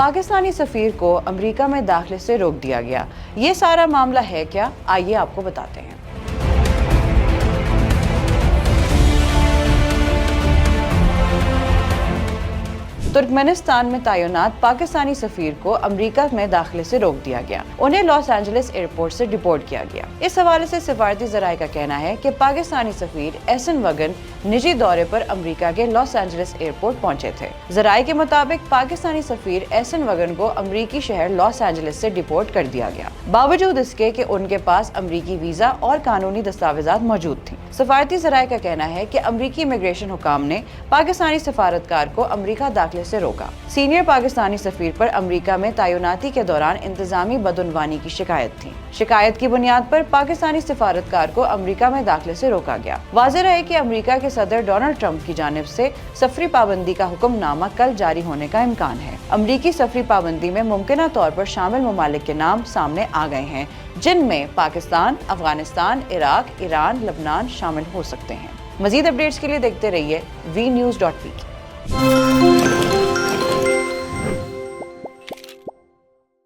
पाकिस्तानी सफीर को अमेरिका में दाखिले से रोक दिया गया। ये सारा मामला है क्या, आइए आपको बताते हैं। तुर्कमेनिस्तान में तैनात पाकिस्तानी सफीर को अमेरिका में दाखिले से रोक दिया गया। उन्हें लॉस एंजलिस एयरपोर्ट से डिपोर्ट किया गया। इस हवाले से सिफारती ज़राए का कहना है कि पाकिस्तानी सफीर एहसन वगन निजी दौरे पर अमेरिका के लॉस एंजलिस एयरपोर्ट पहुंचे थे। ज़राए के मुताबिक पाकिस्तानी सफीर एहसन वगन को अमेरिकी शहर लॉस एंजलिस से डिपोर्ट कर दिया गया, बावजूद इसके कि उनके पास अमेरिकी वीजा और कानूनी दस्तावेजात मौजूद थी। सिफारती ज़राए का कहना है कि अमेरिकी इमिग्रेशन हुकाम ने पाकिस्तानी सफारतकार को अमेरिका दाखिले से रोका। सीनियर पाकिस्तानी सफीर पर अमेरिका में तैनाती के दौरान इंतजामी बदउनवानी की शिकायत थी। शिकायत की बुनियाद पर पाकिस्तानी सफारतकार को अमेरिका में दाखिले से रोका गया। वाज़ेह रहे कि अमेरिका के सदर डोनाल्ड ट्रंप की जानिब से सफरी पाबंदी का हुक्मनामा कल जारी होने का इम्कान है। अमेरिकी सफरी पाबंदी में मुमकिना तौर पर शामिल ममालिक के नाम सामने आ गए हैं, जिनमें पाकिस्तान, अफगानिस्तान, इराक, ईरान, लबनान शामिल हो सकते हैं। मजीद अपडेट्स के लिए देखते रहिए vnews.pk।